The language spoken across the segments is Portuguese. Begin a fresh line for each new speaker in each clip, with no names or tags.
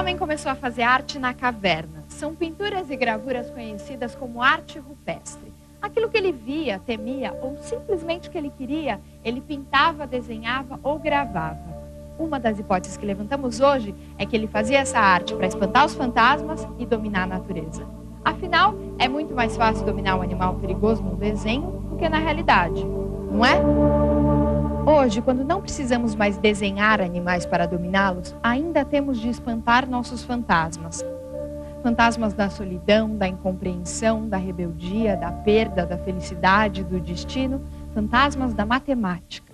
homem começou a fazer arte na caverna. São pinturas e gravuras conhecidas como arte rupestre. Aquilo que ele via, temia ou simplesmente que ele queria, ele pintava, desenhava ou gravava. Uma das hipóteses que levantamos hoje é que ele fazia essa arte para espantar os fantasmas e dominar a natureza. Afinal, é muito mais fácil dominar um animal perigoso num desenho do que na realidade, não é? Hoje, quando não precisamos mais desenhar animais para dominá-los, ainda temos de espantar nossos fantasmas. Fantasmas da solidão, da incompreensão, da rebeldia, da perda, da felicidade, do destino. Fantasmas da matemática.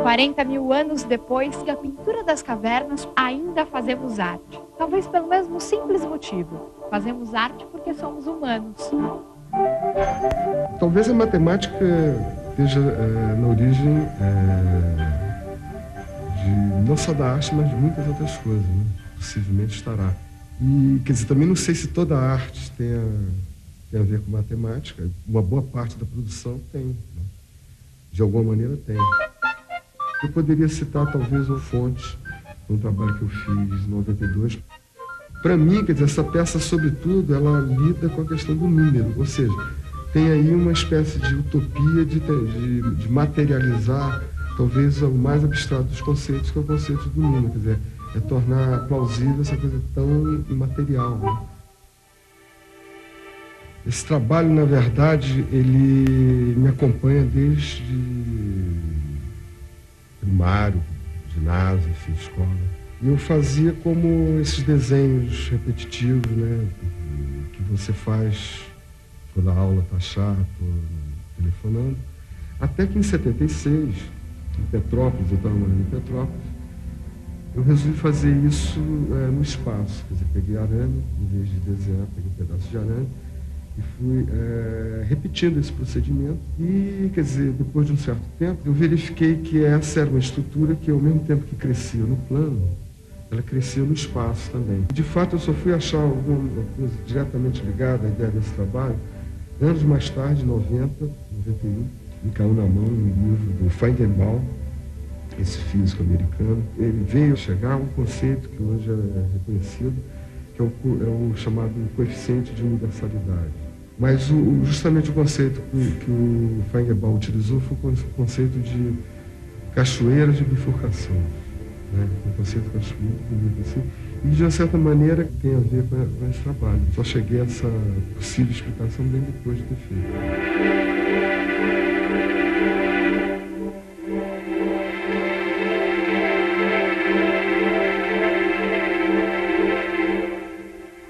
"40 mil anos depois, da pintura das cavernas, ainda fazemos arte. Talvez pelo mesmo simples motivo. Fazemos arte porque somos humanos."
Talvez a matemática esteja na origem de não só da arte, mas de muitas outras coisas, né? Possivelmente estará. E, quer dizer, também não sei se toda a arte tem a ver com matemática. Uma boa parte da produção tem, né? De alguma maneira tem. Eu poderia citar talvez uma fonte, um trabalho que eu fiz em 92. Para mim, quer dizer, essa peça, sobretudo, ela lida com a questão do número, ou seja, tem aí uma espécie de utopia de materializar talvez o mais abstrato dos conceitos, que é o conceito do número, quer dizer, é tornar plausível essa coisa tão imaterial, né? Esse trabalho, na verdade, ele me acompanha desde primário, ginásio, enfim, escola. E eu fazia como esses desenhos repetitivos, né, que você faz quando a aula está chata, telefonando. Até que em 76, em Petrópolis, eu estava morando em Petrópolis, eu resolvi fazer isso no espaço. Quer dizer, peguei arame, em vez de desenhar, peguei um pedaço de arame e fui repetindo esse procedimento. E, quer dizer, depois de um certo tempo, eu verifiquei que essa era uma estrutura que, ao mesmo tempo que crescia no plano, ela crescia no espaço também. De fato, eu só fui achar alguma coisa diretamente ligada à ideia desse trabalho anos mais tarde, em 90, 91, me caiu na mão um livro do Feigenbaum, esse físico americano. Ele veio chegar a um conceito que hoje é reconhecido, que é o chamado coeficiente de universalidade. Mas justamente o conceito que o Feigenbaum utilizou foi o conceito de cachoeira de bifurcação, né? Um conceito que eu acho muito bonito assim. E, de uma certa maneira, tem a ver com esse trabalho. Só cheguei a essa possível explicação bem depois de ter feito.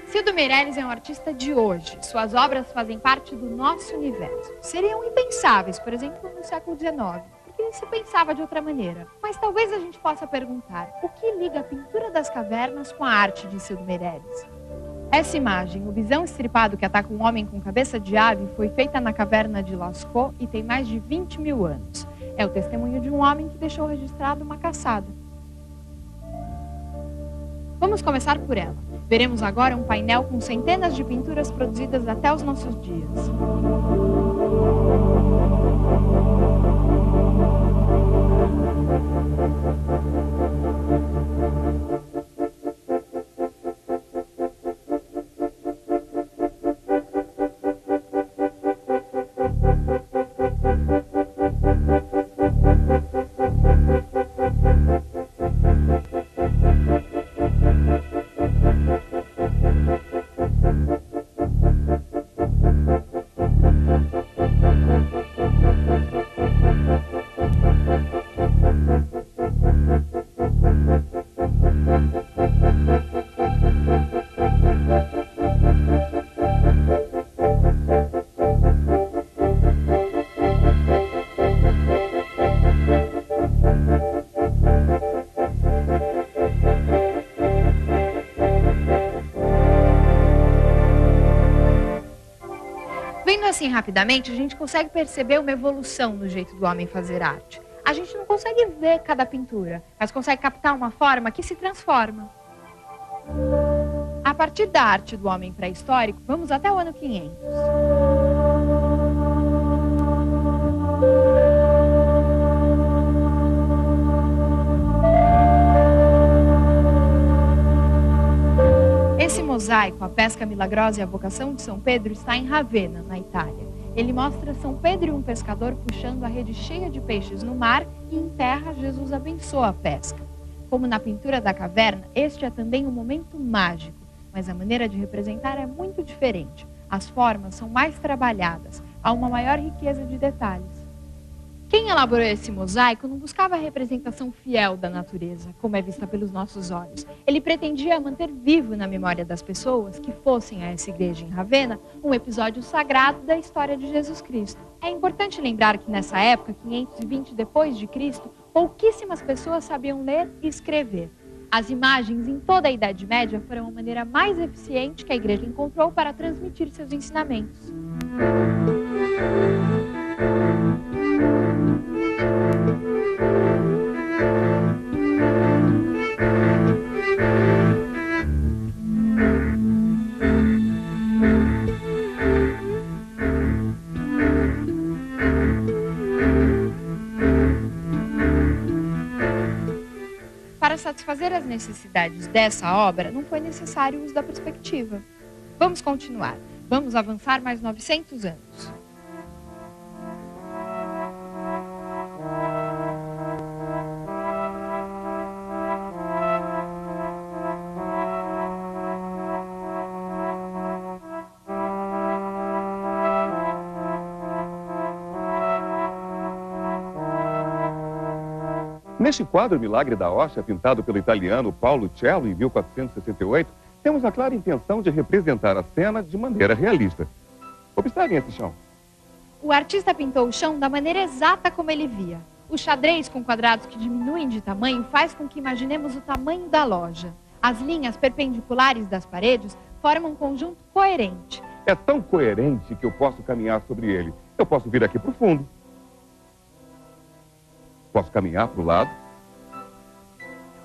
Cildo Meirelles é um artista de hoje. Suas obras fazem parte do nosso universo. Seriam impensáveis, por exemplo, no século XIX. Porque se pensava de outra maneira. Mas talvez a gente possa perguntar, o que liga a pintura das cavernas com a arte de Cildo Meirelles? Essa imagem, o bisão estripado que ataca um homem com cabeça de ave, foi feita na caverna de Lascaux e tem mais de 20 mil anos. É o testemunho de um homem que deixou registrado uma caçada. Vamos começar por ela. Veremos agora um painel com centenas de pinturas produzidas até os nossos dias. Vendo assim rapidamente, a gente consegue perceber uma evolução no jeito do homem fazer arte. A gente não consegue ver cada pintura, mas consegue captar uma forma que se transforma. A partir da arte do homem pré-histórico, vamos até o ano 500. mosaico A Pesca Milagrosa e a Vocação de São Pedro está em Ravenna, na Itália. Ele mostra São Pedro e um pescador puxando a rede cheia de peixes no mar e em terra Jesus abençoa a pesca. Como na pintura da caverna, este é também um momento mágico, mas a maneira de representar é muito diferente. As formas são mais trabalhadas, há uma maior riqueza de detalhes. Quem elaborou esse mosaico não buscava a representação fiel da natureza, como é vista pelos nossos olhos. Ele pretendia manter vivo na memória das pessoas que fossem a essa igreja em Ravenna um episódio sagrado da história de Jesus Cristo. É importante lembrar que nessa época, 520 depois de Cristo, pouquíssimas pessoas sabiam ler e escrever. As imagens em toda a Idade Média foram a maneira mais eficiente que a igreja encontrou para transmitir seus ensinamentos. Para satisfazer as necessidades dessa obra, não foi necessário o uso da perspectiva. Vamos continuar. Vamos avançar mais 900 anos.
Neste quadro Milagre da Hóstia, pintado pelo italiano Paolo Cello em 1468, temos a clara intenção de representar a cena de maneira realista. Observem esse chão.
O artista pintou o chão da maneira exata como ele via. O xadrez com quadrados que diminuem de tamanho faz com que imaginemos o tamanho da loja. As linhas perpendiculares das paredes formam um conjunto coerente.
É tão coerente que eu posso caminhar sobre ele. Eu posso vir aqui para o fundo. Posso caminhar para o lado.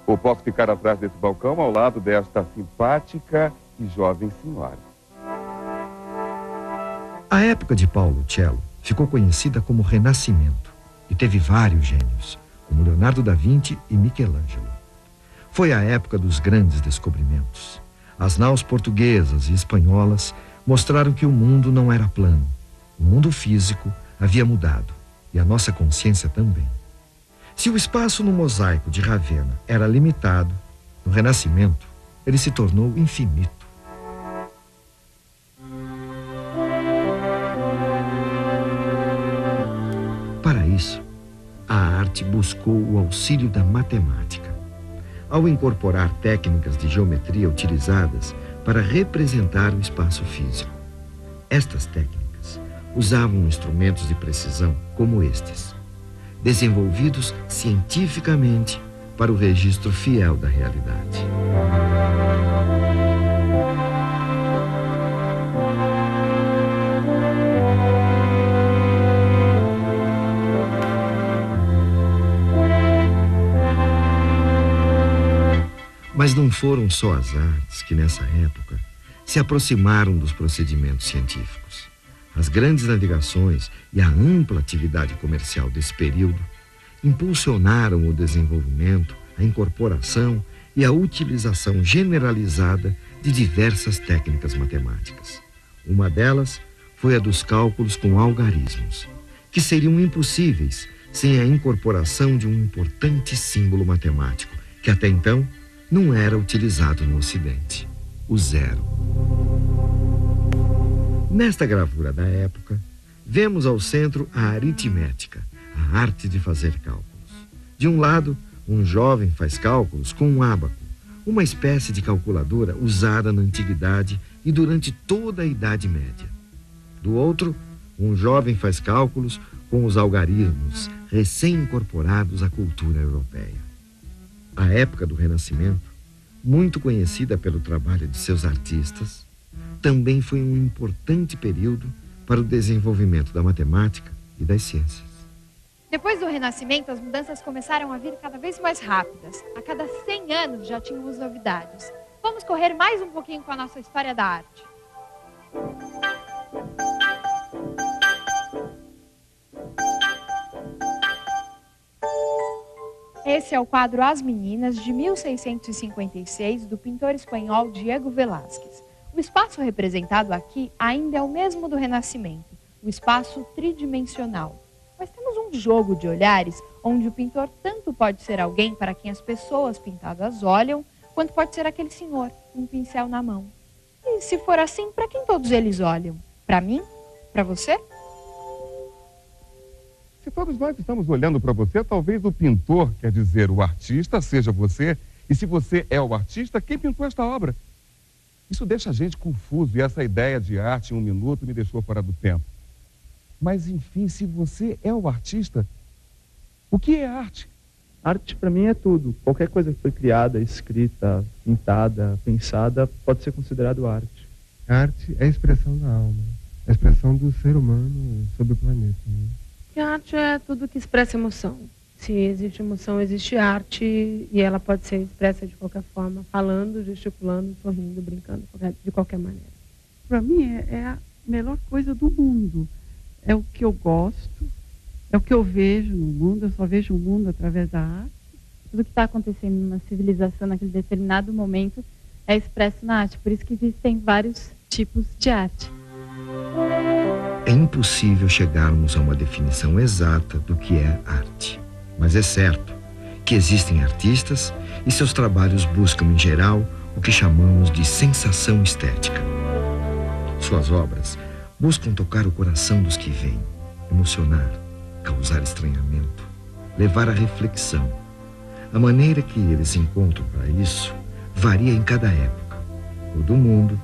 Ou posso ficar atrás desse balcão ao lado desta simpática e jovem senhora.
A época de Paolo Cello ficou conhecida como Renascimento e teve vários gênios, como Leonardo da Vinci e Michelangelo. Foi a época dos grandes descobrimentos. As naus portuguesas e espanholas mostraram que o mundo não era plano. O mundo físico havia mudado e a nossa consciência também. Se o espaço no mosaico de Ravenna era limitado, no Renascimento ele se tornou infinito. Para isso, a arte buscou o auxílio da matemática, ao incorporar técnicas de geometria utilizadas para representar o espaço físico. Estas técnicas usavam instrumentos de precisão como estes, desenvolvidos cientificamente para o registro fiel da realidade. Mas não foram só as artes que, nessa época, se aproximaram dos procedimentos científicos. As grandes navegações e a ampla atividade comercial desse período impulsionaram o desenvolvimento, a incorporação e a utilização generalizada de diversas técnicas matemáticas. Uma delas foi a dos cálculos com algarismos, que seriam impossíveis sem a incorporação de um importante símbolo matemático, que até então não era utilizado no Ocidente: o zero. Nesta gravura da época, vemos ao centro a aritmética, a arte de fazer cálculos. De um lado, um jovem faz cálculos com um ábaco, uma espécie de calculadora usada na antiguidade e durante toda a Idade Média. Do outro, um jovem faz cálculos com os algarismos recém-incorporados à cultura europeia. A época do Renascimento, muito conhecida pelo trabalho de seus artistas, também foi um importante período para o desenvolvimento da matemática e das ciências.
Depois do Renascimento, as mudanças começaram a vir cada vez mais rápidas. A cada 100 anos já tínhamos novidades. Vamos correr mais um pouquinho com a nossa história da arte. Esse é o quadro As Meninas, de 1656, do pintor espanhol Diego Velázquez. O espaço representado aqui ainda é o mesmo do Renascimento, o espaço tridimensional. Mas temos um jogo de olhares onde o pintor tanto pode ser alguém para quem as pessoas pintadas olham, quanto pode ser aquele senhor, com um pincel na mão. E se for assim, para quem todos eles olham? Para mim? Para você?
Se todos nós estamos olhando para você, talvez o pintor, quer dizer, o artista, seja você. E se você é o artista, quem pintou esta obra? Isso deixa a gente confuso e essa ideia de arte em um minuto me deixou fora do tempo. Mas, enfim, se você é o artista, o que é arte?
Arte, para mim, é tudo. Qualquer coisa que foi criada, escrita, pintada, pensada, pode ser considerado arte.
A arte é a expressão da alma, a expressão do ser humano sobre o planeta, né?
E a arte é tudo que expressa emoção. Se existe emoção, existe arte e ela pode ser expressa de qualquer forma, falando, gesticulando, sorrindo, brincando, de qualquer maneira.
Para mim é a melhor coisa do mundo. É o que eu gosto, é o que eu vejo no mundo, eu só vejo o mundo através da arte.
Tudo que está acontecendo numa civilização naquele determinado momento é expresso na arte, por isso que existem vários tipos de arte.
É impossível chegarmos a uma definição exata do que é arte. Mas é certo que existem artistas e seus trabalhos buscam, em geral, o que chamamos de sensação estética. Suas obras buscam tocar o coração dos que veem, emocionar, causar estranhamento, levar à reflexão. A maneira que eles encontram para isso varia em cada época. Todo mundo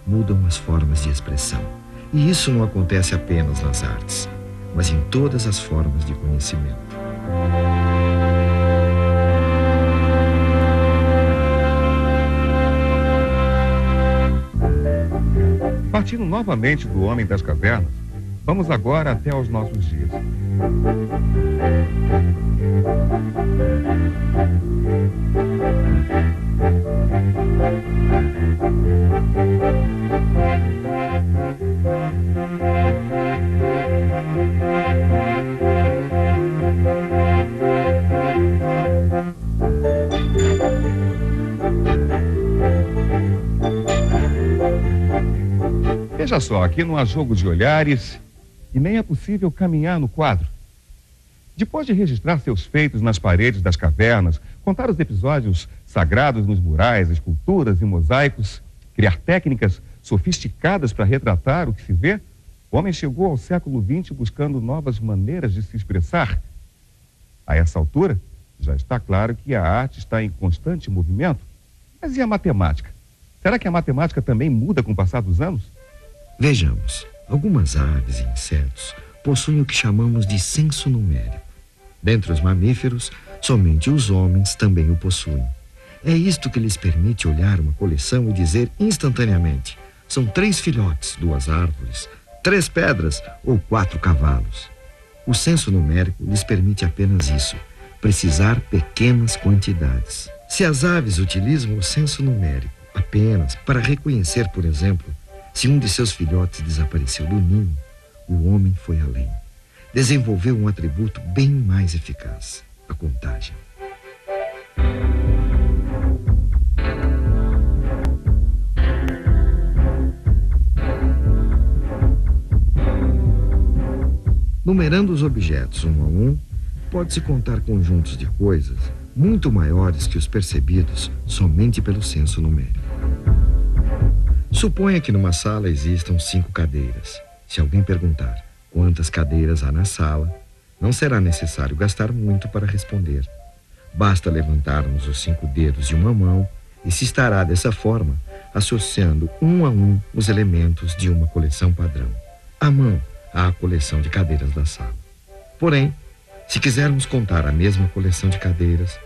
mudam as formas de expressão. E isso não acontece apenas nas artes, mas em todas as formas de conhecimento.
Partindo novamente do Homem das Cavernas, vamos agora até aos nossos dias. Veja só, aqui não há jogo de olhares e nem é possível caminhar no quadro. Depois de registrar seus feitos nas paredes das cavernas, contar os episódios sagrados nos murais, esculturas e mosaicos, criar técnicas sofisticadas para retratar o que se vê, o homem chegou ao século XX buscando novas maneiras de se expressar. A essa altura, já está claro que a arte está em constante movimento. Mas e a matemática? Será que a matemática também muda com o passar dos anos?
Vejamos, algumas aves e insetos possuem o que chamamos de senso numérico. Dentre os mamíferos, somente os homens também o possuem. É isto que lhes permite olhar uma coleção e dizer instantaneamente: são 3 filhotes, 2 árvores, 3 pedras ou 4 cavalos. O senso numérico lhes permite apenas isso, precisar pequenas quantidades. Se as aves utilizam o senso numérico apenas para reconhecer, por exemplo, se um de seus filhotes desapareceu do ninho, o homem foi além. Desenvolveu um atributo bem mais eficaz: a contagem. Numerando os objetos um a um, pode-se contar conjuntos de coisas muito maiores que os percebidos somente pelo senso numérico. Suponha que numa sala existam 5 cadeiras. Se alguém perguntar quantas cadeiras há na sala, não será necessário gastar muito para responder. Basta levantarmos os 5 dedos de uma mão e se estará dessa forma, associando um a um os elementos de uma coleção padrão. À mão, há a coleção de cadeiras da sala. Porém, se quisermos contar a mesma coleção de cadeiras,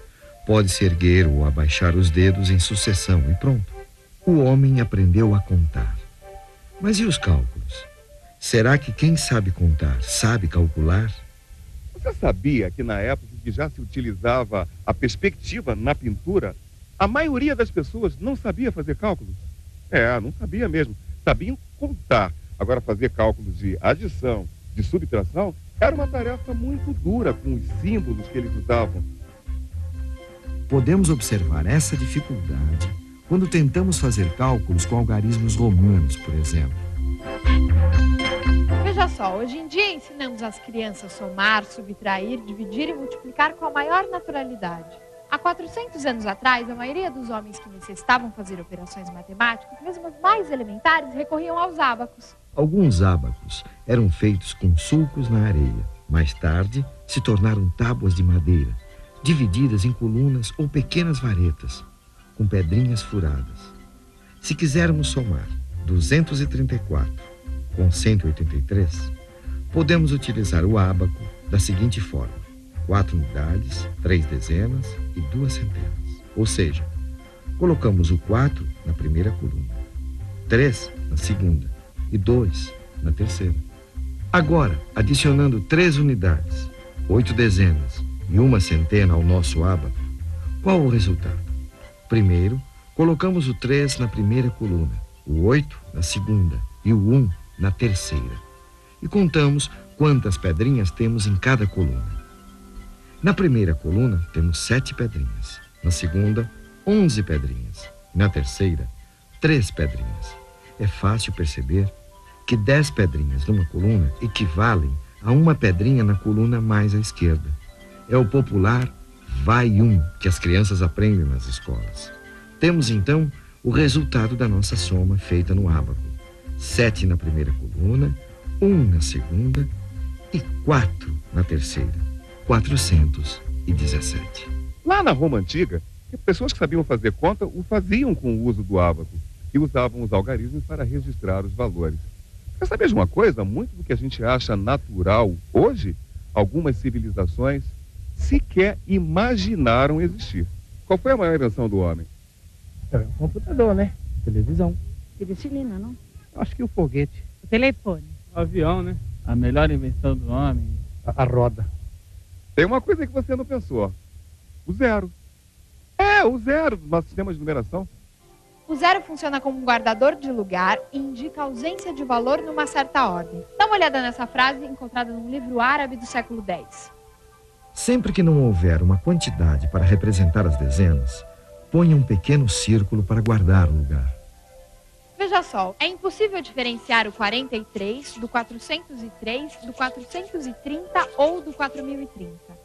pode-se erguer ou abaixar os dedos em sucessão e pronto. O homem aprendeu a contar. Mas e os cálculos? Será que quem sabe contar sabe calcular?
Você sabia que na época em que já se utilizava a perspectiva na pintura, a maioria das pessoas não sabia fazer cálculos? Não sabia mesmo. Sabiam contar. Agora, fazer cálculos de adição, de subtração, era uma tarefa muito dura com os símbolos que eles usavam.
Podemos observar essa dificuldade quando tentamos fazer cálculos com algarismos romanos, por exemplo.
Veja só, hoje em dia ensinamos as crianças a somar, subtrair, dividir e multiplicar com a maior naturalidade. Há 400 anos atrás, a maioria dos homens que necessitavam fazer operações matemáticas, mesmo as mais elementares, recorriam aos ábacos.
Alguns ábacos eram feitos com sulcos na areia. Mais tarde, se tornaram tábuas de madeira, divididas em colunas ou pequenas varetas, com pedrinhas furadas. Se quisermos somar 234 com 183, podemos utilizar o ábaco da seguinte forma: 4 unidades, 3 dezenas e 2 centenas. Ou seja, colocamos o 4 na primeira coluna, 3 na segunda e 2 na terceira. Agora, adicionando 3 unidades, 8 dezenas e 1 centena ao nosso ábaco, qual o resultado? Primeiro, colocamos o 3 na primeira coluna, o 8 na segunda e o 1 na terceira. E contamos quantas pedrinhas temos em cada coluna. Na primeira coluna, temos 7 pedrinhas. Na segunda, 11 pedrinhas. Na terceira, 3 pedrinhas. É fácil perceber que 10 pedrinhas numa coluna equivalem a 1 pedrinha na coluna mais à esquerda. É o popular vai 1 que as crianças aprendem nas escolas. Temos, então, o resultado da nossa soma feita no ábaco. 7 na primeira coluna, 1 na segunda e 4 na terceira. 417.
Lá na Roma Antiga, pessoas que sabiam fazer conta o faziam com o uso do ábaco e usavam os algarismos para registrar os valores. Quer saber de uma coisa? Muito do que a gente acha natural hoje, algumas civilizações sequer imaginaram existir. Qual foi a maior invenção do homem?
É o computador, né? Televisão.
Penicilina, não?
Acho que o foguete.
O telefone.
O avião, né? A melhor invenção do homem. A roda.
Tem uma coisa que você não pensou. O zero. O zero do nosso sistema de numeração.
O zero funciona como um guardador de lugar e indica a ausência de valor numa certa ordem. Dá uma olhada nessa frase encontrada num livro árabe do século X.
Sempre que não houver uma quantidade para representar as dezenas, ponha um pequeno círculo para guardar o lugar.
Veja só, é impossível diferenciar o 43 do 403, do 430 ou do 4030.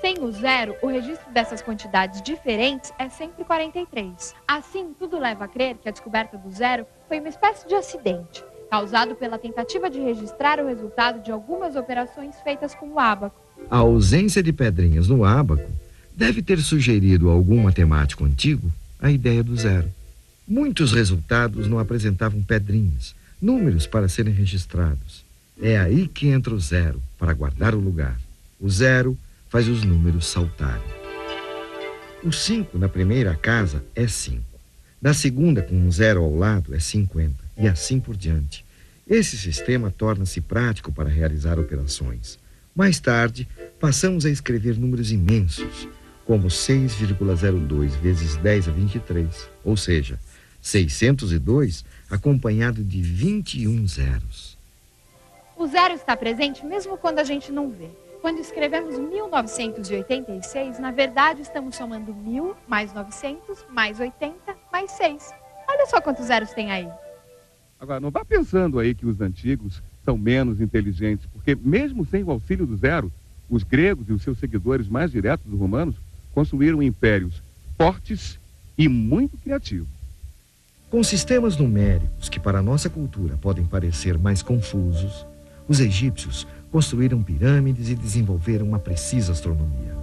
Sem o zero, o registro dessas quantidades diferentes é sempre 43. Assim, tudo leva a crer que a descoberta do zero foi uma espécie de acidente, causado pela tentativa de registrar o resultado de algumas operações feitas com o ábaco.
A ausência de pedrinhas no ábaco deve ter sugerido a algum matemático antigo a ideia do zero. Muitos resultados não apresentavam pedrinhas, números para serem registrados. É aí que entra o zero, para guardar o lugar. O zero faz os números saltarem. O 5 na primeira casa é 5. Na segunda, com um zero ao lado, é 50. E assim por diante. Esse sistema torna-se prático para realizar operações. Mais tarde, passamos a escrever números imensos, como 6,02 vezes 10 a 23, ou seja, 602 acompanhado de 21 zeros.
O zero está presente mesmo quando a gente não vê. Quando escrevemos 1986, na verdade estamos somando 1000 mais 900 mais 80 mais 6. Olha só quantos zeros tem aí.
Agora, não vá pensando aí que os antigos são menos inteligentes, porque mesmo sem o auxílio do zero, os gregos e os seus seguidores mais diretos, os romanos, construíram impérios fortes e muito criativos.
Com sistemas numéricos que para a nossa cultura podem parecer mais confusos, os egípcios construíram pirâmides e desenvolveram uma precisa astronomia.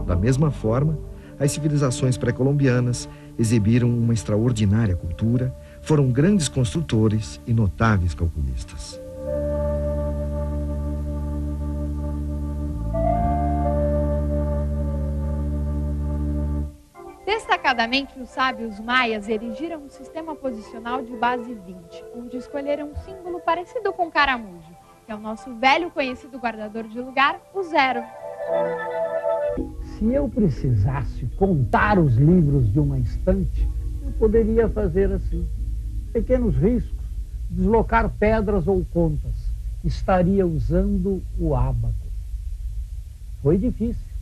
Da mesma forma, as civilizações pré-colombianas exibiram uma extraordinária cultura, foram grandes construtores e notáveis calculistas.
Destacadamente, os sábios maias erigiram um sistema posicional de base 20, onde escolheram um símbolo parecido com o caramujo, que é o nosso velho conhecido guardador de lugar, o zero.
Se eu precisasse contar os livros de uma estante, eu poderia fazer assim.
pequenos riscos, deslocar pedras ou contas. Estaria usando o ábaco. Foi difícil.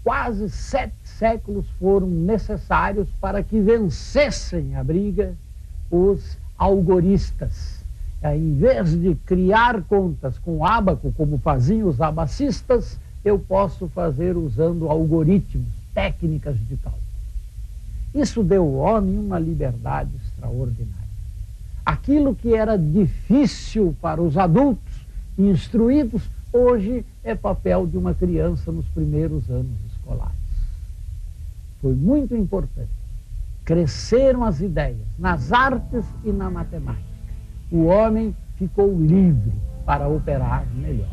Quase 7 séculos foram necessários para que vencessem a briga os algoristas. Em vez de criar contas com ábaco, como faziam os abacistas, eu posso fazer usando algoritmos, técnicas de cálculo. Isso deu ao homem uma liberdade extraordinária. Aquilo que era difícil para os adultos instruídos, hoje é papel de uma criança nos primeiros anos escolares. Foi muito importante. Cresceram as ideias nas artes e na matemática. O homem ficou livre para operar melhor.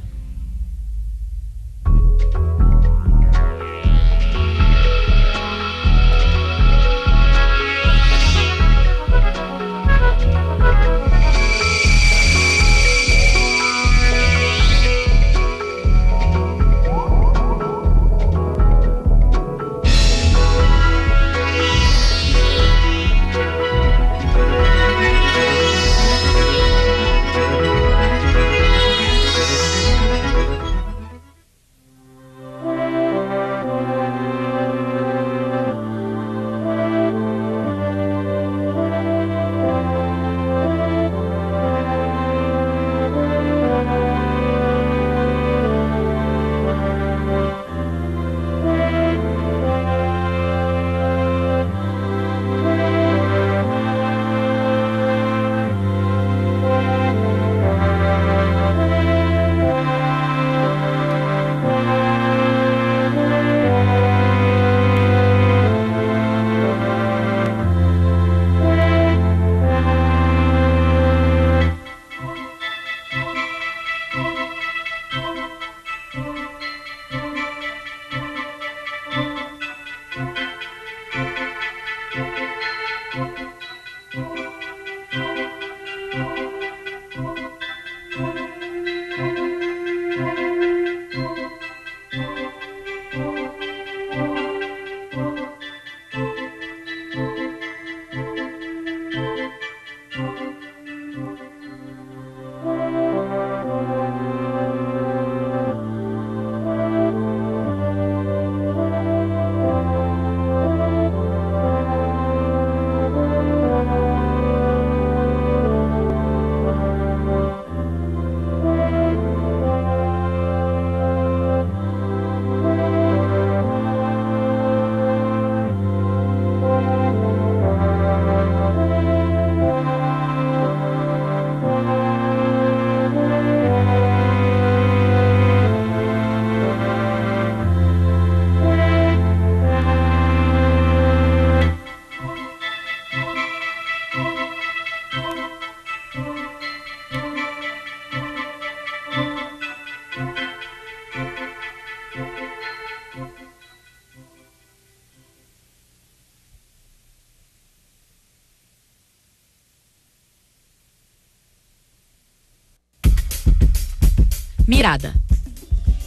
Mirada.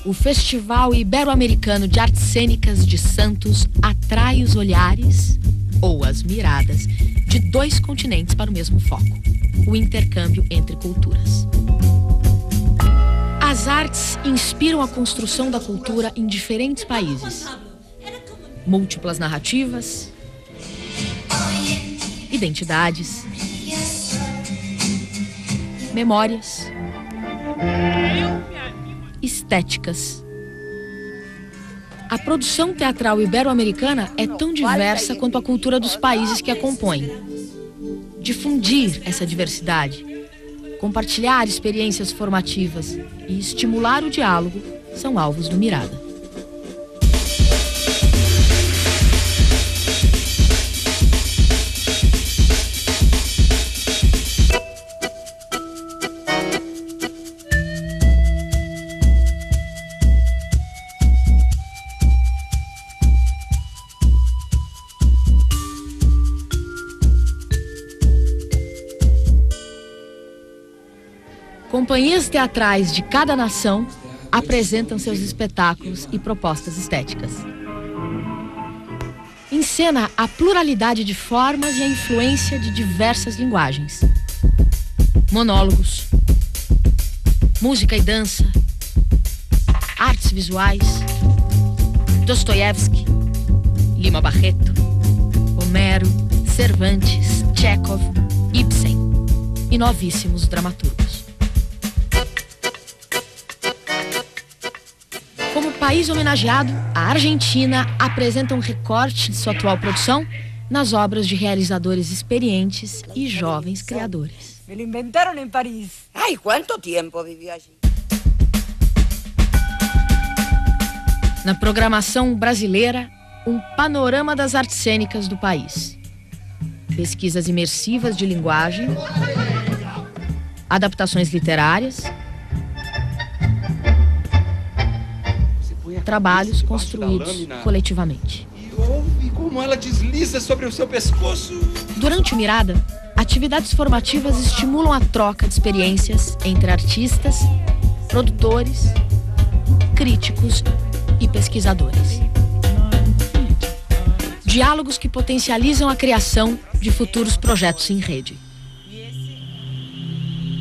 O Festival Ibero-Americano de Artes Cênicas de Santos atrai os olhares, ou as miradas, de 2 continentes para o mesmo foco: o intercâmbio entre culturas. As artes inspiram a construção da cultura em diferentes países. Múltiplas narrativas, identidades, memórias, estéticas. A produção teatral ibero-americana é tão diversa quanto a cultura dos países que a compõem. Difundir essa diversidade, compartilhar experiências formativas e estimular o diálogo são alvos do Mirada. Companhias teatrais de cada nação apresentam seus espetáculos e propostas estéticas. acena a pluralidade de formas e a influência de diversas linguagens. Monólogos, música e dança, artes visuais, Dostoiévski, Lima Barreto, Homero, Cervantes, Tchekhov, Ibsen e novíssimos dramaturgos. Como país homenageado, a Argentina apresenta um recorte de sua atual produção nas obras de realizadores experientes e jovens criadores.
Me lo inventaron en París. Ay, ¿cuánto tiempo vivió allí?
Na programação brasileira, um panorama das artes cênicas do país. Pesquisas imersivas de linguagem, adaptações literárias, trabalhos construídos coletivamente.
E ouve como ela desliza sobre o seu pescoço.
Durante o Mirada, atividades formativas estimulam a troca de experiências entre artistas, produtores, críticos e pesquisadores. Diálogos que potencializam a criação de futuros projetos em rede.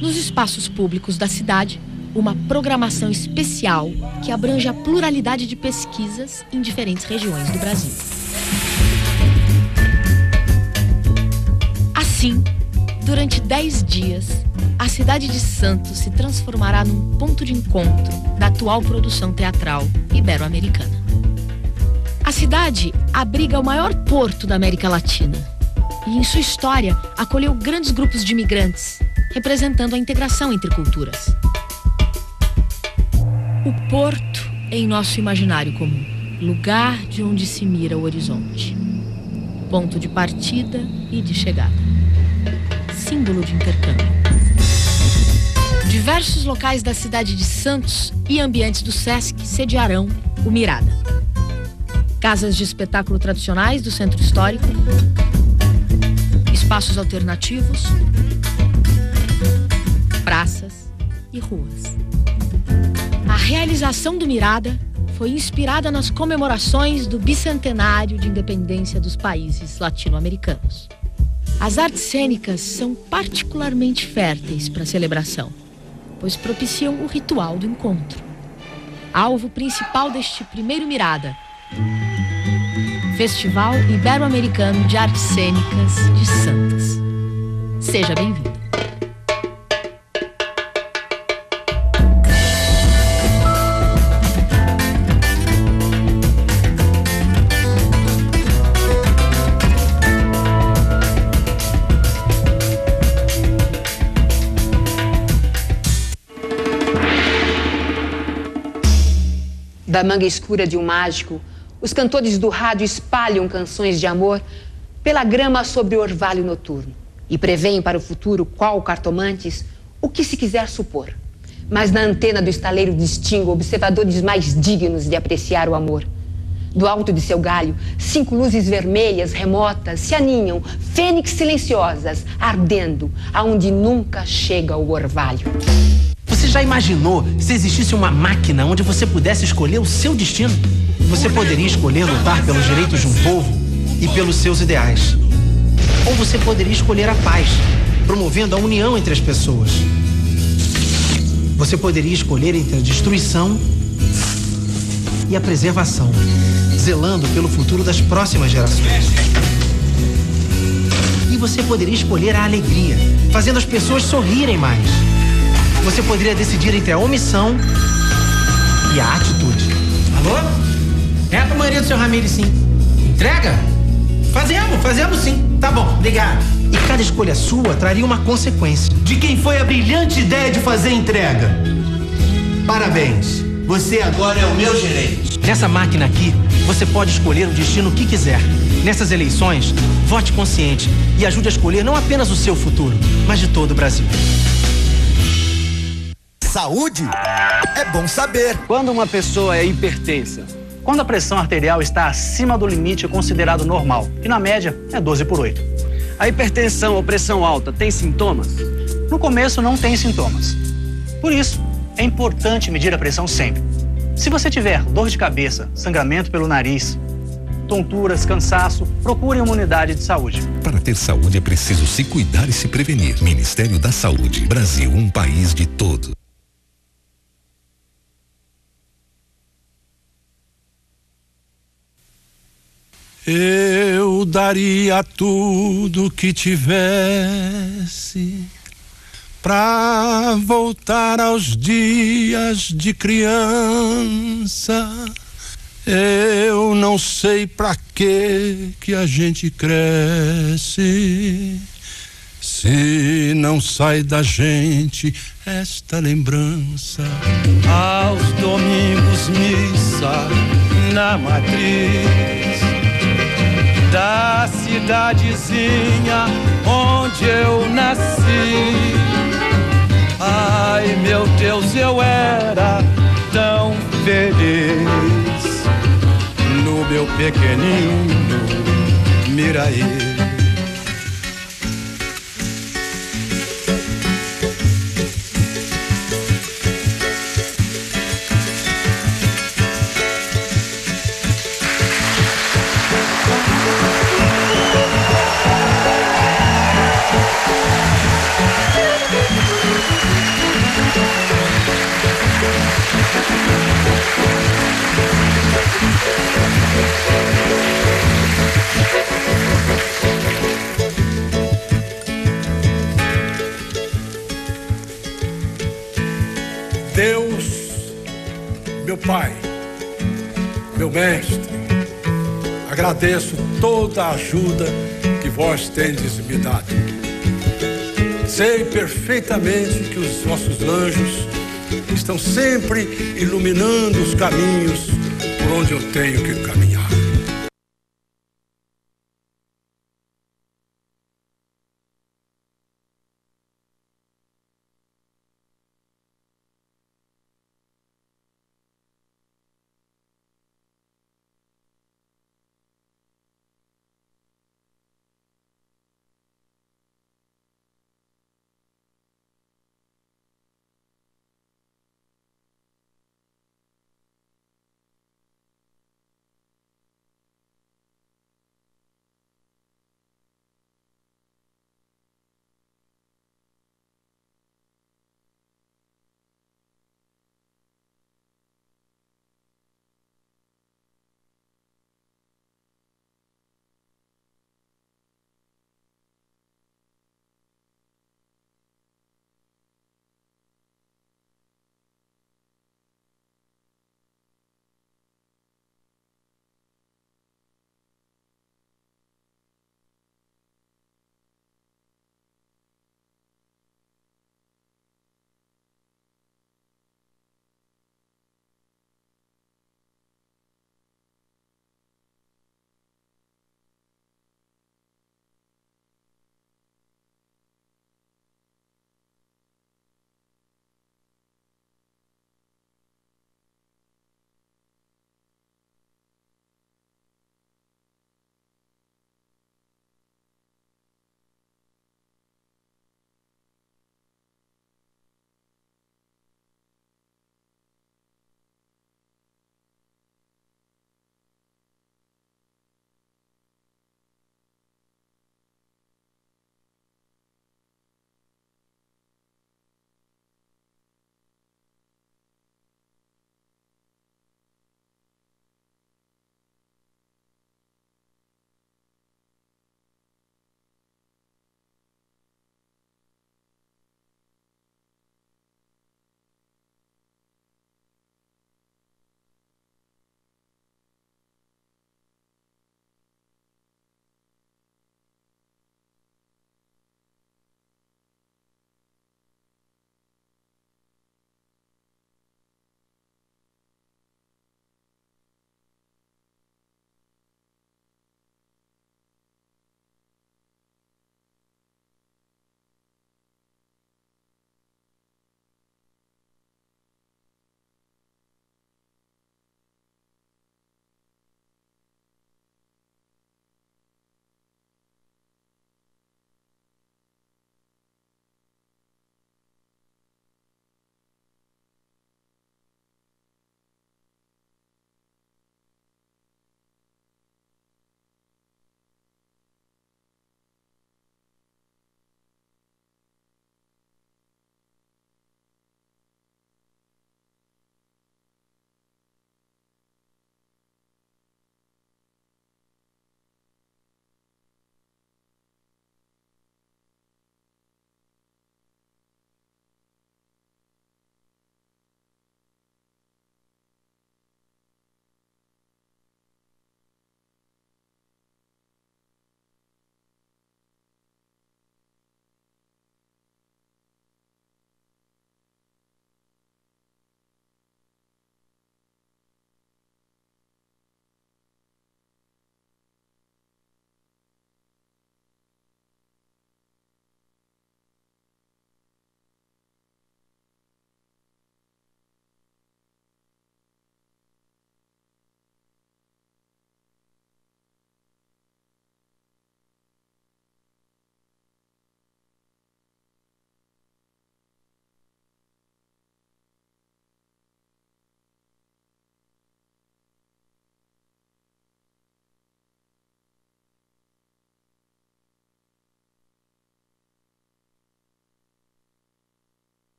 Nos espaços públicos da cidade, uma programação especial que abrange a pluralidade de pesquisas em diferentes regiões do Brasil. Assim, durante 10 dias, a cidade de Santos se transformará num ponto de encontro da atual produção teatral ibero-americana. A cidade abriga o maior porto da América Latina e, em sua história, acolheu grandes grupos de imigrantes, representando a integração entre culturas. O porto é em nosso imaginário comum, lugar de onde se mira o horizonte. Ponto de partida e de chegada. Símbolo de intercâmbio. Diversos locais da cidade de Santos e ambientes do Sesc sediarão o Mirada. Casas de espetáculo tradicionais do centro histórico, espaços alternativos, praças e ruas. A realização do Mirada foi inspirada nas comemorações do bicentenário de independência dos países latino-americanos. As artes cênicas são particularmente férteis para a celebração, pois propiciam o ritual do encontro. Alvo principal deste primeiro Mirada, Festival Ibero-Americano de Artes Cênicas de Santos. Seja bem-vindo.
Da manga escura de um mágico, os cantores do rádio espalham canções de amor pela grama sobre o orvalho noturno e preveem para o futuro, qual cartomantes, o que se quiser supor. Mas na antena do estaleiro distingo observadores mais dignos de apreciar o amor. Do alto de seu galho, 5 luzes vermelhas remotas se aninham, fênix silenciosas, ardendo, aonde nunca chega o orvalho.
Você já imaginou se existisse uma máquina onde você pudesse escolher o seu destino? Você poderia escolher lutar pelos direitos de um povo e pelos seus ideais. Ou você poderia escolher a paz, promovendo a união entre as pessoas. Você poderia escolher entre a destruição e a preservação, zelando pelo futuro das próximas gerações. E você poderia escolher a alegria, fazendo as pessoas sorrirem mais. Você poderia decidir entre a omissão e a atitude. Alô? É a maioria do seu Ramires, sim. Entrega? Fazemos sim. Tá bom, obrigado. E cada escolha sua traria uma consequência.
De quem foi a brilhante ideia de fazer a entrega. Parabéns. Você agora é o meu gerente.
Nessa máquina aqui, você pode escolher o destino que quiser. Nessas eleições, vote consciente e ajude a escolher não apenas o seu futuro, mas de todo o Brasil.
Saúde é bom saber.
Quando uma pessoa é hipertensa, quando a pressão arterial está acima do limite considerado normal, que na média é 12/8.
A hipertensão ou pressão alta tem sintomas?
No começo não tem sintomas. Por isso, é importante medir a pressão sempre. Se você tiver dor de cabeça, sangramento pelo nariz, tonturas, cansaço, procurem uma unidade de saúde.
Para ter saúde é preciso se cuidar e se prevenir. Ministério da Saúde. Brasil, um país de todos.
Eu daria tudo que tivesse pra voltar aos dias de criança. Eu não sei pra que a gente cresce, se não sai da gente esta lembrança.
Aos domingos missa na matriz da cidadezinha onde eu nasci. Ai, meu Deus, eu era tão feliz no meu pequenino Miraí.
Deus, meu Pai, meu Mestre, agradeço toda a ajuda que vós tendes me dado. Sei perfeitamente que os vossos anjos estão sempre iluminando os caminhos por onde eu tenho que caminhar.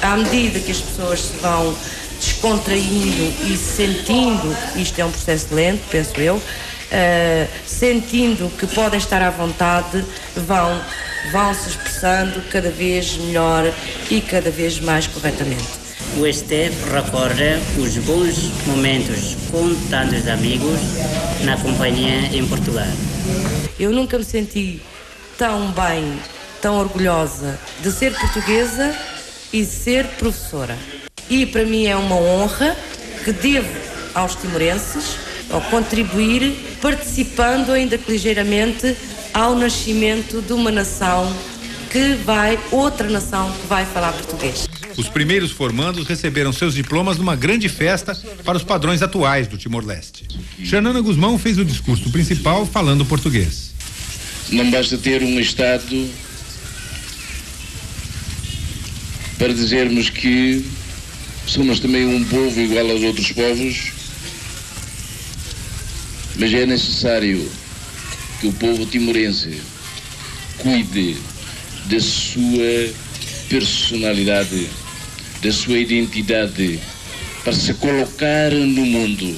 À medida que as pessoas se vão descontraindo e sentindo, isto é um processo lento, penso eu, sentindo que podem estar à vontade, vão se expressando cada vez melhor e cada vez mais corretamente.
O STF recorda os bons momentos com tantos amigos na companhia em Portugal.
Eu nunca me senti tão bem, tão orgulhosa de ser portuguesa e de ser professora. E para mim é uma honra que devo aos timorenses, ao contribuir, participando ainda que ligeiramente ao nascimento de uma nação outra nação que vai falar português.
Os primeiros formandos receberam seus diplomas numa grande festa para os padrões atuais do Timor-Leste. Xanana Guzmão fez o discurso principal falando português.
Não basta ter um Estado para dizermos que somos também um povo igual aos outros povos, mas é necessário que o povo timorense cuide da sua personalidade, da sua identidade, para se colocar no mundo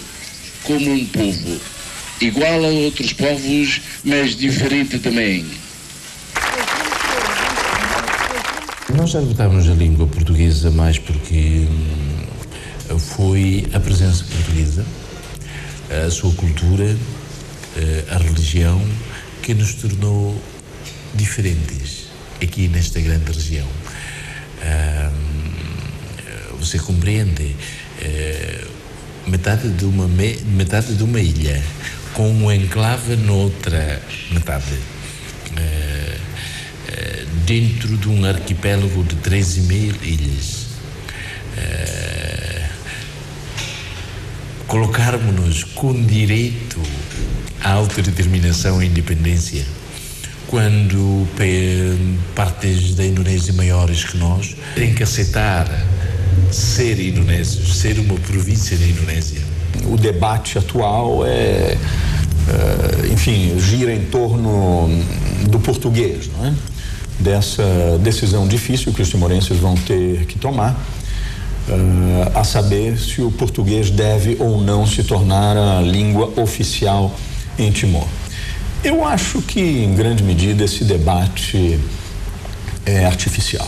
como um povo igual a outros povos, mas diferente também.
Nós adotamos a língua portuguesa mais porque foi a presença portuguesa, a sua cultura, a religião, que nos tornou diferentes aqui nesta grande região. Você compreende, metade de uma ilha com um enclave noutra metade, dentro de um arquipélago de 13.000 ilhas. Colocarmos-nos com direito à autodeterminação e independência, quando partes da Indonésia maiores que nós têm que aceitar ser indonésios, ser uma província da Indonésia.
O debate atual gira em torno do português, não é? Dessa decisão difícil que os timorenses vão ter que tomar, a saber se o português deve ou não se tornar a língua oficial em Timor. Eu acho que, em grande medida, esse debate é artificial.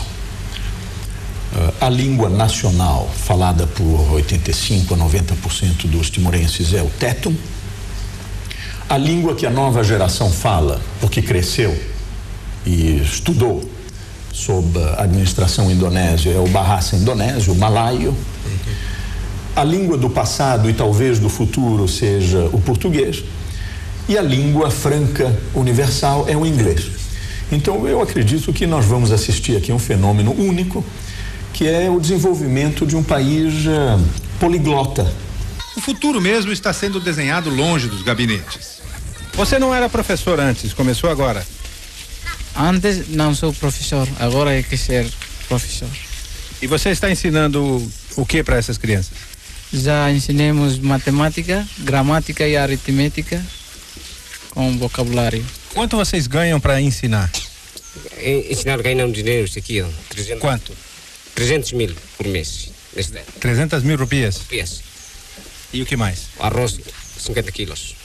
A língua nacional falada por 85% a 90% dos timorenses é o tetum. A língua que a nova geração fala, porque cresceu e estudou sob a administração indonésia, é o bahasa indonésio, o malaio. A língua do passado e talvez do futuro seja o português. E a língua franca universal é o inglês. Então eu acredito que nós vamos assistir aqui a um fenômeno único, que é o desenvolvimento de um país poliglota.
O futuro mesmo está sendo desenhado longe dos gabinetes. Você não era professor antes, começou agora?
Antes não sou professor, agora é que ser professor.
E você está ensinando o que para essas crianças?
Já ensinamos matemática, gramática e aritmética com vocabulário.
Quanto vocês ganham para ensinar?
Ensinar ganhamos dinheiro aqui, 300.
Quanto?
300 mil por mês.
300 mil rupias?
Rupias.
E o que mais?
Arroz, 50 quilos,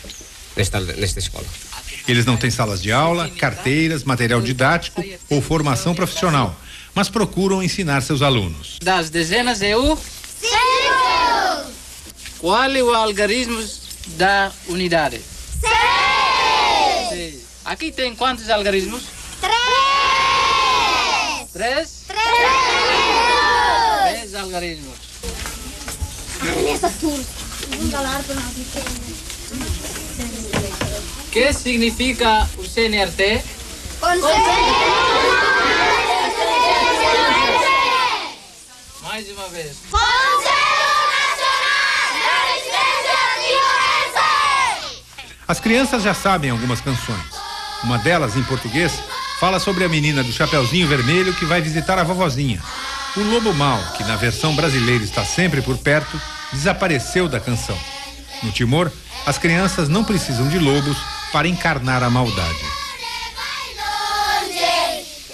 nesta escola.
Eles não têm salas de aula, carteiras, material didático ou formação profissional, mas procuram ensinar seus alunos.
Das dezenas é o?
5!
Qual é o algarismo da unidade?
6!
Aqui tem quantos algarismos?
3!
3? 3 algarismos. O que significa o CNRT? Mais uma vez.
As crianças já sabem algumas canções. Uma delas, em português, fala sobre a menina do Chapeuzinho Vermelho que vai visitar a vovozinha. O lobo mau, que na versão brasileira está sempre por perto, desapareceu da canção. No Timor, as crianças não precisam de lobos para encarnar a maldade.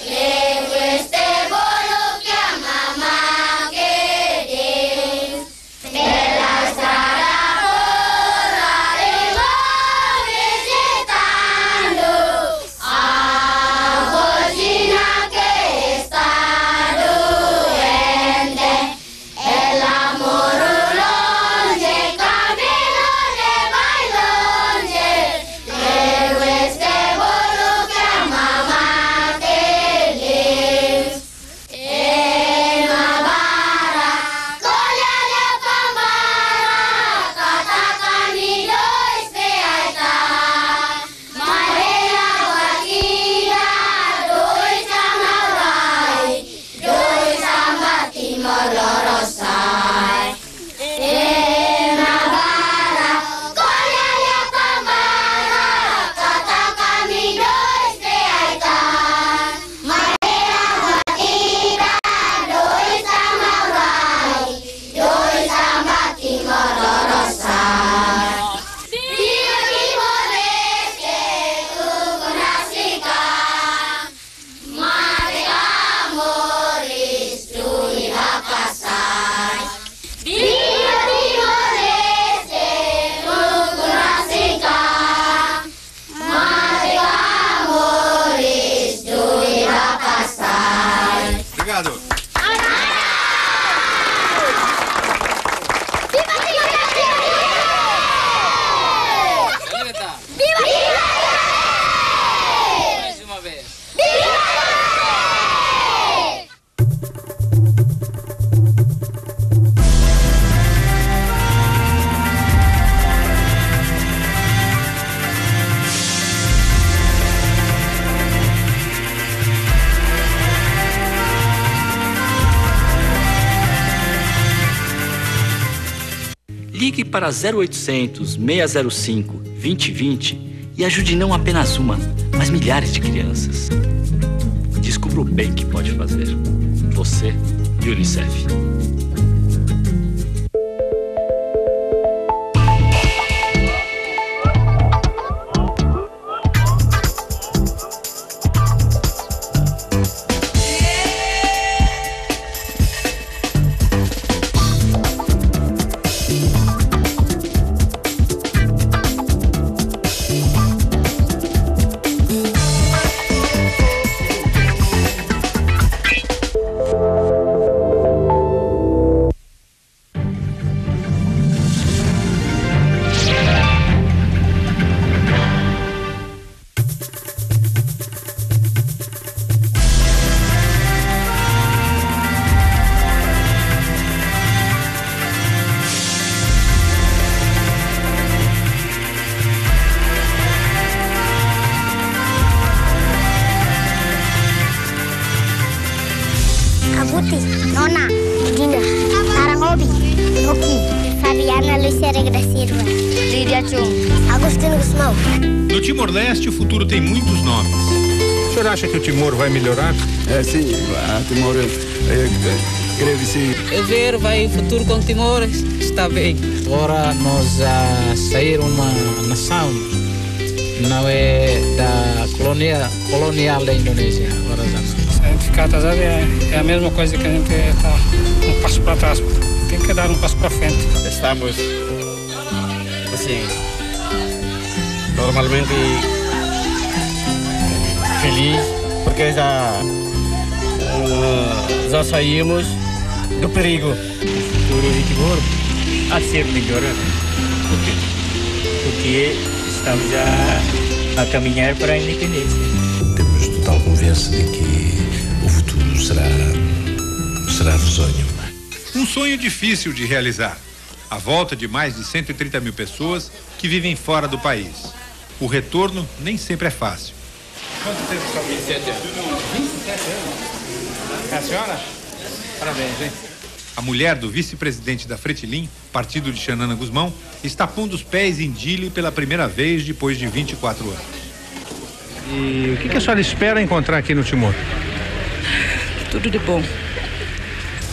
Lembro este bolo que a mamãe
para 0800 605 2020 e ajude não apenas uma, mas milhares de crianças. Descubra o bem que pode fazer. Você e Unicef.
No Timor-Leste, o futuro tem muitos nomes. O senhor acha que o Timor vai melhorar?
Sim, o Timor, creio que sim.
Eu ver, vai o futuro com o Timor está bem. Agora nós sair uma nação, não é da colonial da Indonésia. Agora já.
Se a gente ficar atrasado é a mesma coisa que a gente está um passo para trás. Tem que dar um passo para frente.
Estamos, assim, normalmente feliz porque já saímos do perigo. O futuro de Timor há de ser melhor, porque estamos a caminhar para a independência.
Temos total confiança de que o futuro será risonho.
Um sonho difícil de realizar. A volta de mais de 130 mil pessoas que vivem fora do país. O retorno nem sempre é fácil. Quanto tempo são? 27 anos. 27 anos? É a senhora? Parabéns, hein? A mulher do vice-presidente da Fretilin, partido de Xanana Gusmão, está pondo os pés em Dili pela primeira vez depois de 24 anos. E o que a senhora espera encontrar aqui no Timor?
Tudo de bom.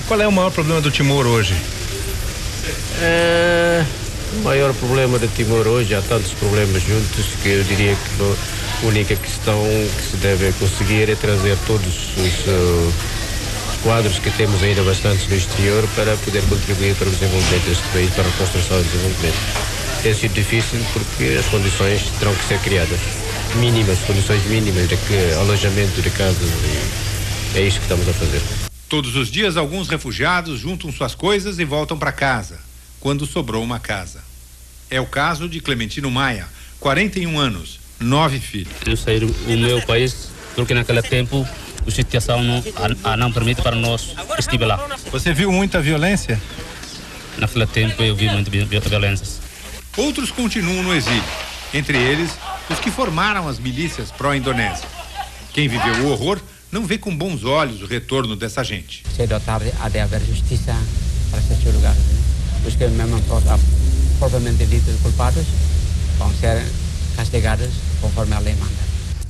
Qual é o maior problema do Timor hoje?
O maior problema do Timor hoje, há tantos problemas juntos que eu diria que a única questão que se deve conseguir é trazer todos os quadros que temos ainda bastantes no exterior para poder contribuir para o desenvolvimento deste país, para a reconstrução e desenvolvimento. Tem sido difícil porque as condições terão que ser criadas, condições mínimas de alojamento de casas, e é isso que estamos a fazer.
Todos os dias, alguns refugiados juntam suas coisas e voltam para casa, quando sobrou uma casa. É o caso de Clementino Maia, 41 anos, 9 filhos.
Eu saí do meu país porque naquele tempo a situação não permite para nós estar lá.
Você viu muita violência?
Naquele tempo eu vi muita violência.
Outros continuam no exílio, entre eles os que formaram as milícias pró-indonésia. Quem viveu o horror não vê com bons olhos o retorno dessa gente.
Cedo ou tarde há de haver justiça para estes lugares. Os que mesmo propriamente ditos culpados vão ser castigados conforme a lei manda.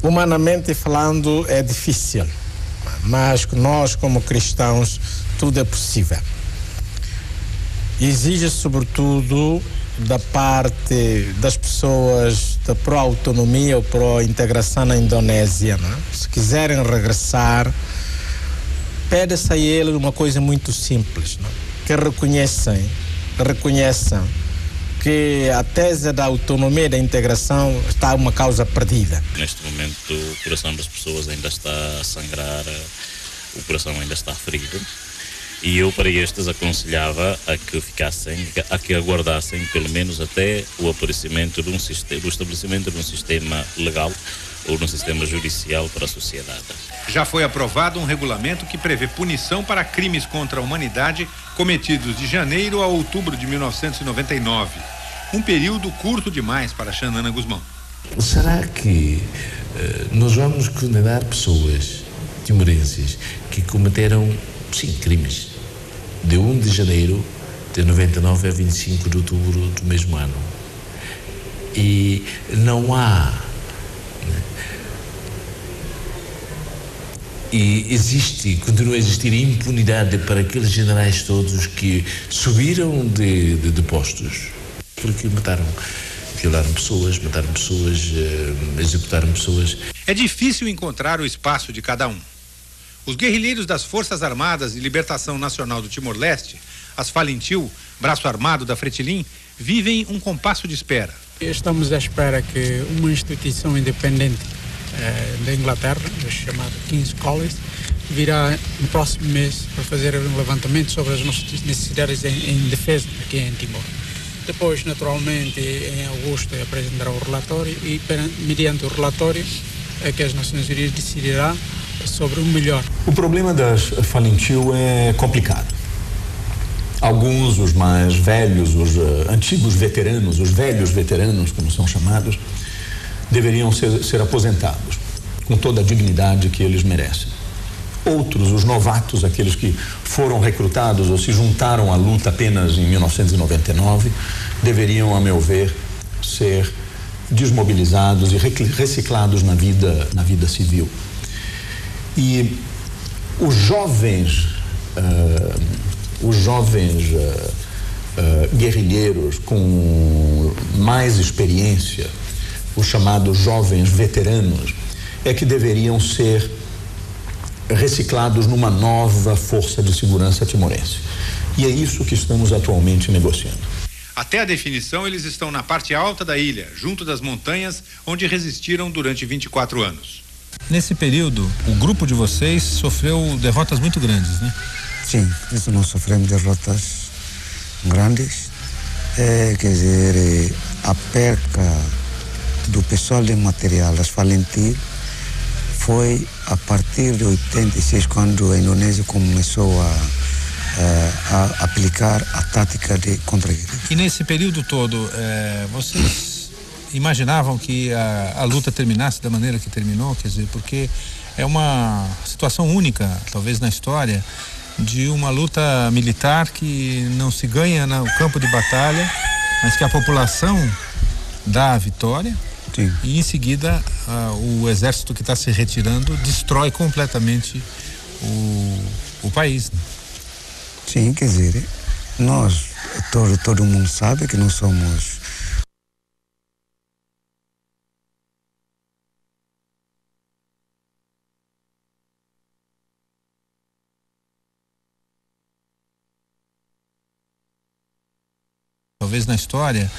Humanamente falando é difícil, mas nós como cristãos tudo é possível. Exige sobretudo da parte das pessoas da pró-autonomia ou pró-integração na Indonésia, não é? Se quiserem regressar, pede-se a eles uma coisa muito simples, não é? Que reconheçam que a tese da autonomia e da integração está uma causa perdida.
Neste momento o coração das pessoas ainda está a sangrar, o coração ainda está ferido. E eu para estes aconselhava a que ficassem, a que aguardassem pelo menos até o aparecimento de o estabelecimento de um sistema legal ou de um sistema judicial para a sociedade.
Já foi aprovado um regulamento que prevê punição para crimes contra a humanidade cometidos de janeiro a outubro de 1999. Um período curto demais para Xanana Gusmão.
Será que nós vamos condenar pessoas timorenses que cometeram, sim, crimes de 1 de janeiro de 99 a 25 de outubro do mesmo ano. E não há, né? E continua a existir impunidade para aqueles generais todos que subiram de postos, porque violaram pessoas, mataram pessoas, executaram pessoas.
É difícil encontrar o espaço de cada um. Os guerrilheiros das Forças Armadas de Libertação Nacional do Timor-Leste, as Falintil, braço armado da Fretilin, vivem um compasso de espera.
Estamos à espera que uma instituição independente da Inglaterra, chamada King's College, virá no próximo mês para fazer um levantamento sobre as nossas necessidades em defesa aqui em Timor. Depois, naturalmente, em agosto, apresentará o relatório e, mediante o relatório, é que as Nações Unidas decidirá sobre o melhor.
O problema das Falintil é complicado. Alguns, os mais velhos, os antigos veteranos, os velhos veteranos, como são chamados, deveriam ser aposentados com toda a dignidade que eles merecem. Outros, os novatos, aqueles que foram recrutados ou se juntaram à luta apenas em 1999, deveriam, a meu ver, ser desmobilizados e reciclados na vida civil. E os jovens guerrilheiros com mais experiência, os chamados jovens veteranos, é que deveriam ser reciclados numa nova força de segurança timorense. E é isso que estamos atualmente negociando.
Até a definição, eles estão na parte alta da ilha, junto das montanhas, onde resistiram durante 24 anos.
Nesse período, o grupo de vocês sofreu derrotas muito grandes, né?
Sim, isso nós sofremos derrotas grandes. Quer dizer, a perca do pessoal de material das Falintil foi a partir de 86, quando a Indonésia começou a aplicar a tática de contra-guerrilha.
E nesse período todo, vocês imaginavam que a luta terminasse da maneira que terminou? Quer dizer, porque é uma situação única, talvez na história, de uma luta militar que não se ganha no campo de batalha, mas que a população dá a vitória.
Sim.
E em seguida o exército que está se retirando destrói completamente o país, né?
Sim, quer dizer, nós, todo mundo sabe que nós somos
talvez na história